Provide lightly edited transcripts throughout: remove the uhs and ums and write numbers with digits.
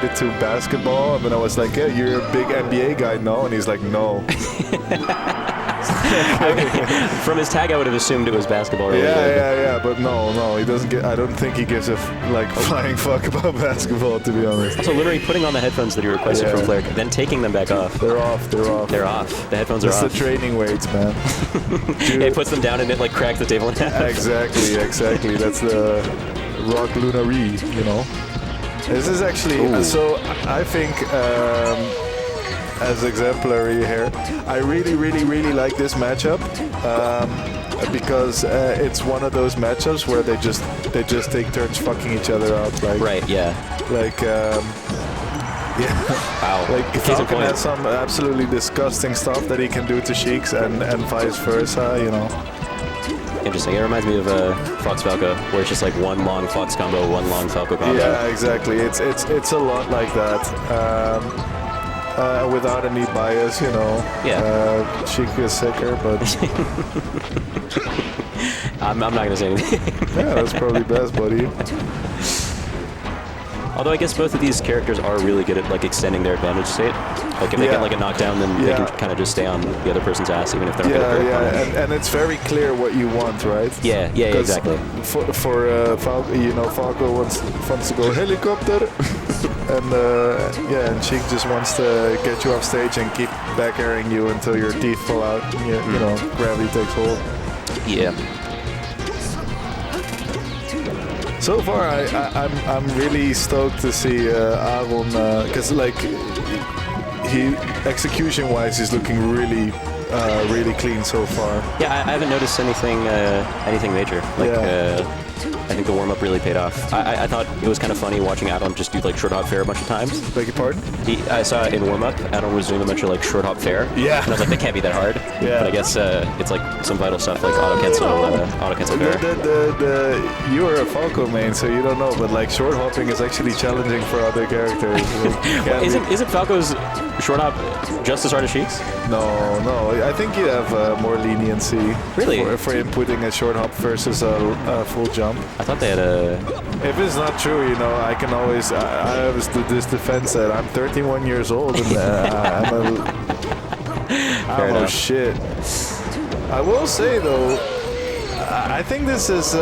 to basketball, and then I was like, yeah, you're a big NBA guy, no? And he's like, no. From his tag, I would have assumed it was basketball. Yeah, but no, he doesn't get. I don't think he gives a flying fuck about basketball, to be honest. Also, Lunary putting on the headphones that he requested from Flair, then taking them back off. They're off. They're off. The headphones are off. It's the training weights, man. Yeah, he puts them down and it like cracks the table in half. Exactly. That's the rock Lunary, you know. This is actually so. I think. As exemplary here, I really like this matchup because it's one of those matchups where they just take turns fucking each other out. Like, right, yeah. Like, yeah. Wow. Like Falcon has some absolutely disgusting stuff that he can do to Sheiks and vice versa, you know. Interesting. It reminds me of Fox Falco, where it's just like one long Fox combo, one long Falco combo. Yeah, exactly. It's a lot like that. Without any bias, you know. Yeah. Sheik is sicker, but I'm not gonna say anything. Yeah, that's probably best, buddy. Although I guess both of these characters are really good at like extending their advantage state. Like if they get like a knockdown, then they can kind of just stay on the other person's ass, even if they're not going to hurt. And it's very clear what you want, right? Yeah, exactly. For Falco, you know, Falco wants to go helicopter, and and Sheik just wants to get you off stage and keep back airing you until your teeth fall out. And you know, gravity takes hold. Yeah. So far, I'm really stoked to see Aaron, because like he execution-wise is looking really clean so far. Yeah, I haven't noticed anything major. Like I think the warm-up really paid off. I thought it was kind of funny watching Adam just do like short hop fair a bunch of times. Beg your pardon? I saw in warm-up, Adam was doing a bunch of like short hop fair. Yeah. And I was like, that can't be that hard. Yeah. But I guess it's like some vital stuff like auto cancel fair. You are a Falco main, so you don't know, but like short hopping is actually challenging for other characters. Well, isn't Falco's short hop just as hard as Sheik's? No. I think you have more leniency. Really? For inputting a short hop versus a full jump. I thought they had a... If it's not true, you know, I can always... I always do this defense that I'm 31 years old and I don't know shit. I will say, though, I think this has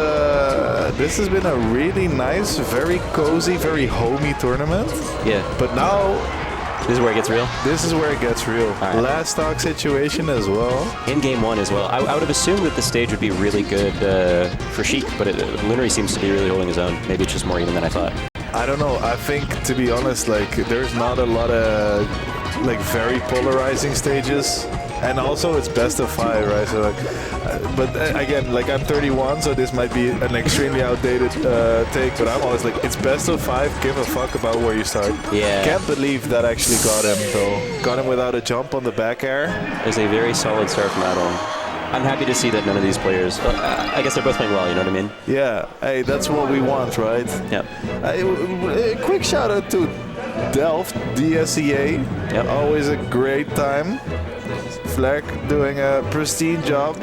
been a really nice, very cozy, very homey tournament. Yeah. But now... This is where it gets real? This is where it gets real. Right. Last stock situation as well. In game one as well. I would have assumed that the stage would be really good for Sheik, but Lunary seems to be really holding his own. Maybe it's just more even than I thought. I don't know. I think, to be honest, like there's not a lot of like very polarizing stages. And also it's best of 5, right? So like, but again, like I'm 31, so this might be an extremely outdated take, but I'm always like, it's best of 5, give a fuck about where you start. Yeah. Can't believe that actually got him though. Got him without a jump on the back air. There's a very solid start from Adol. I'm happy to see that none of these players, I guess they're both playing well, you know what I mean? Yeah, hey, that's what we want, right? Yep. Quick shout out to Delft, DSEA. Yep. Always a great time. Fleck doing a pristine job.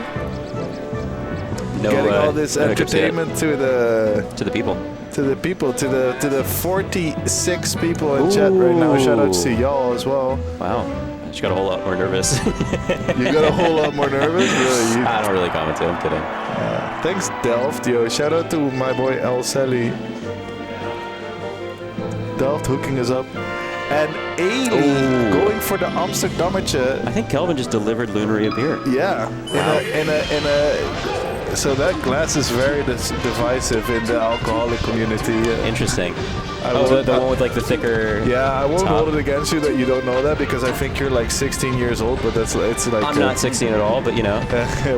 Getting all this entertainment to the people. To the 46 people in chat right now. Shout out to y'all as well. Wow. She got a whole lot more nervous. You got a whole lot more nervous? Really? I don't really comment to him today. Thanks, Delft. Yo, shout out to my boy El Sally. Delft hooking us up. And Ailey going for the Amsterdammertje. I think Kelvin just delivered Lunary a beer. Yeah. Wow. So that glass is very divisive in the alcoholic community. Interesting. The one with like the thicker. Yeah, I won't top. hold it against you that you don't know that because I think you're like 16 years old, but it's like. I'm not 16 at all, but you know.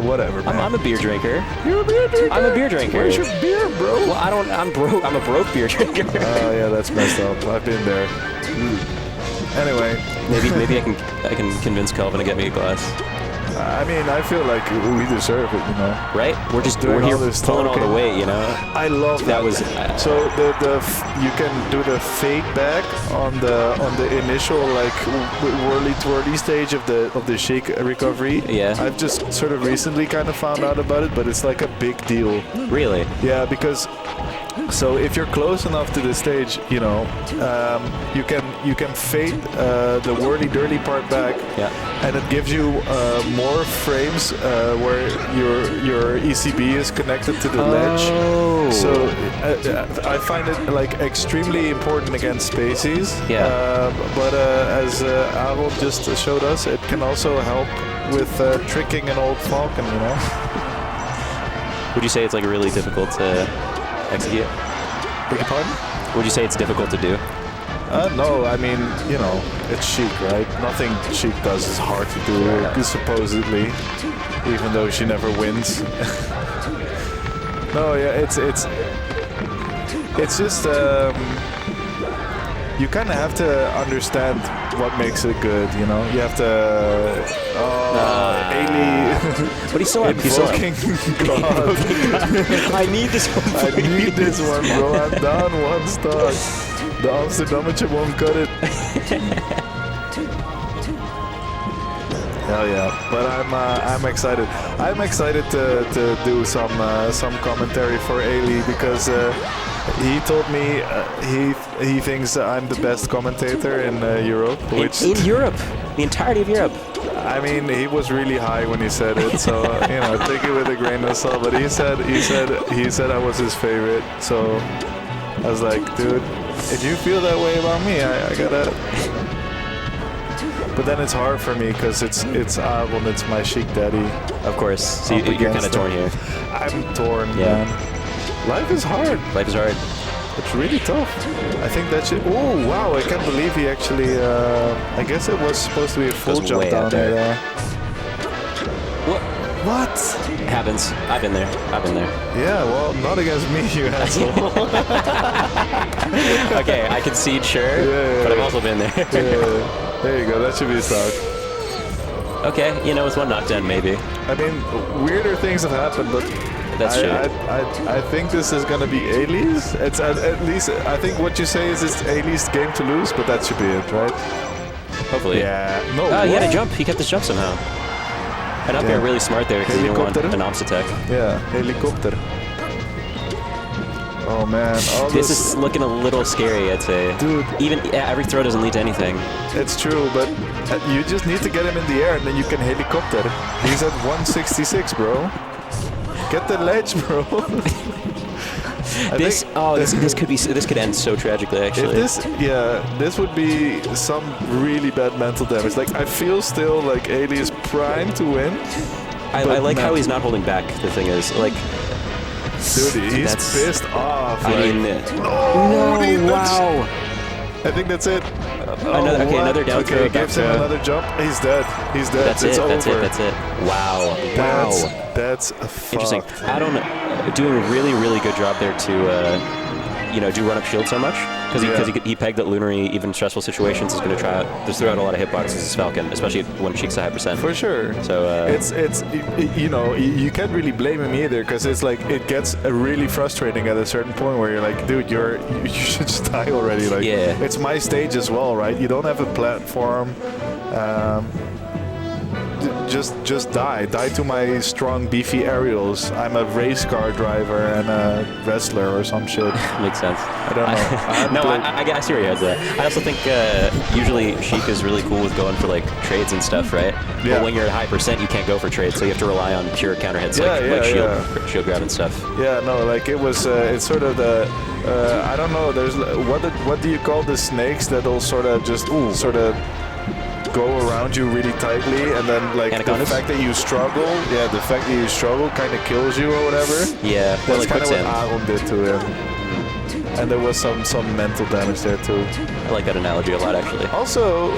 Whatever, man. I'm a beer drinker. You're a beer drinker? I'm a beer drinker. Where's your beer, bro? Well, I'm broke. I'm a broke beer drinker. Oh yeah, that's messed up. I've been there. Anyway. Maybe I can convince Kelvin to get me a glass. I mean, I feel like we deserve it, you know. Right? We're here pulling all the weight, you know. I love that. So you can do the fade back on the initial like whirly-twirly stage of the Sheik recovery. Yeah. I've just sort of recently kind of found out about it, but it's like a big deal. Really? Yeah, because So if you're close enough to the stage, you know, you can fade the whirly-dirly part back, and it gives you more frames where your ECB is connected to the ledge. So I find it like extremely important against spacies. But as Aaron just showed us, it can also help with tricking an old falcon, you know. Would you say it's like really difficult to execute? Beg your pardon? Would you say it's difficult to do? No, I mean, you know, it's Sheik, right? Nothing Sheik does is hard to do, supposedly, even though she never wins. No, yeah, it's just you kind of have to understand what makes it good, you know. You have to. Ailey. But he's still up. He's still up. God. I need this one. I need this one, bro. I'm down 1 star. The Amsterdammetje won't cut it. Hell yeah! But I'm excited. I'm excited to do some commentary for Ailey because he told me he thinks I'm the best commentator in Europe. Which in Europe, the entirety of Europe. I mean, he was really high when he said it, so you know, take it with a grain of salt. But he said I was his favorite. So I was like, dude, if you feel that way about me, I gotta. But then it's hard for me because it's Aaron, it's my Sheik daddy. Of course. So you're kind of torn here. I'm torn, man. Life is hard. Life is hard. It's really tough. I think that should. Oh wow! I can't believe he actually. I guess it was supposed to be a full jump down there. What? It happens. I've been there. I've been there. Yeah, well, not against me, you asshole. Okay, I concede, sure, but I've also been there. There you go. That should be a start. Okay, you know, it's 1 knockdown, maybe. I mean, weirder things have happened, but that's true. I think this is gonna be Ailey's. It's at least. I think what you say is it's Ailey's game to lose, but that should be it, right? Hopefully. Yeah. No. He had a jump. He kept his jump somehow. And up here really smart there because he didn't want an ops attack. Yeah, helicopter. Oh man, this is looking a little scary, I'd say. Dude. Even every throw doesn't lead to anything. It's true, but you just need to get him in the air and then you can helicopter. He's at 166, bro. Get the ledge, bro. This could end so tragically, actually. If this would be some really bad mental damage. Like I feel still like Ailey is primed to win. I like how he's not holding back. The thing is, like, dude, he's pissed off. I mean, wow. I think that's it. Another down throw. Okay, gives him another jump. He's dead. He's dead. That's it. That's it. Wow. That's a fuck. Interesting. Adam doing a really, really good job there to, do run up shield so much. Because he pegged that Lunary, even in stressful situations, is going to try out, just throw out a lot of hitboxes as Falcon, especially when Sheik's a high percent. For sure. So you can't really blame him either, because it's like it gets really frustrating at a certain point where you're like, dude, you should just die already. Like, it's my stage as well, right? You don't have a platform. Just die to my strong beefy aerials. I'm a race car driver and a wrestler or some shit. Makes sense. I don't know. I see where your head's at. I also think usually Sheik is really cool with going for like trades and stuff, right? Yeah. But when you're at high percent, you can't go for trades, so you have to rely on pure counter hits like shield grab and stuff. Yeah, no, like it was. It's sort of the. I don't know. There's what do you call the snakes that'll sort of just go around you really tightly, and then like Anacondas? the fact that you struggle, kind of kills you or whatever. Yeah, that's kind of what Aaron did to him. And there was some mental damage there too. I like that analogy a lot, actually. Also,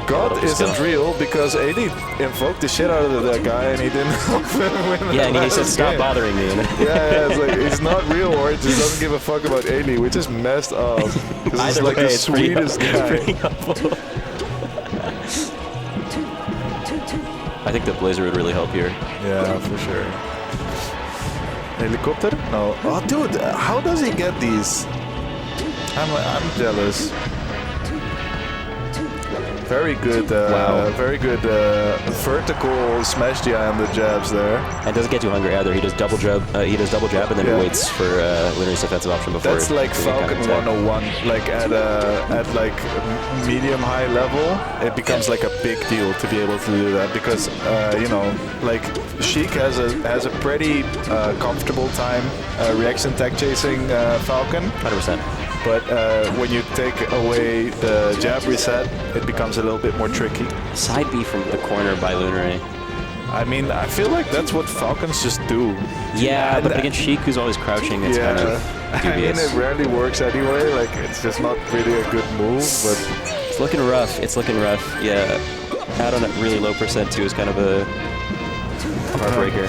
God isn't real because Ailey invoked the shit out of that guy and he didn't help him win. Yeah, and he said, "Stop bothering me." Yeah, it's like he's not real, or he just doesn't give a fuck about Ailey, which is messed up. Because he's like the sweetest guy. I think the Blazer would really help here. Yeah, for sure. Helicopter? No. Oh, dude, how does he get these? I'm jealous. Very good, very good vertical smash DI on the jabs there. And doesn't get too hungry either. He does double jab. He does double jab and then waits for Lunary's defensive option before. That's like Falcon 101. Like at like medium high level, it becomes like a big deal to be able to do that because you know, like Sheik has a pretty comfortable time reaction tech chasing Falcon. 100%. But when you take away the jab reset, it becomes a little bit more tricky. Side B from the corner by Lunary. I mean, I feel like that's what Falcons just do. Yeah, but against Sheik, who's always crouching, it's kind of dubious. I mean, it rarely works anyway. Like, it's just not really a good move, but... It's looking rough. It's looking rough. Yeah. Out on a really low percent, too, is kind of a heartbreaker.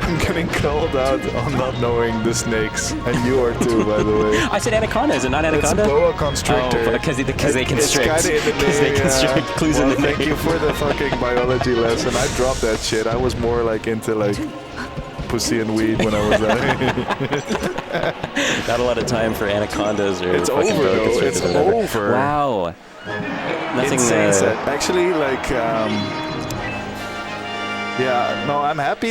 I'm getting called out on not knowing the snakes, and you are too, by the way. I said anaconda. Is it not anaconda? It's boa constrictor. Oh, because they constrict. It's kind of in the name. They constrict. Clues in the name. Thank you for the fucking biology lesson. I dropped that shit. I was more like into like pussy and weed when I was there. Not a lot of time for anacondas or it's fucking over, boa though. constrictors. It's over. Wow. Nothing. Insane set. Actually, like, yeah, no, I'm happy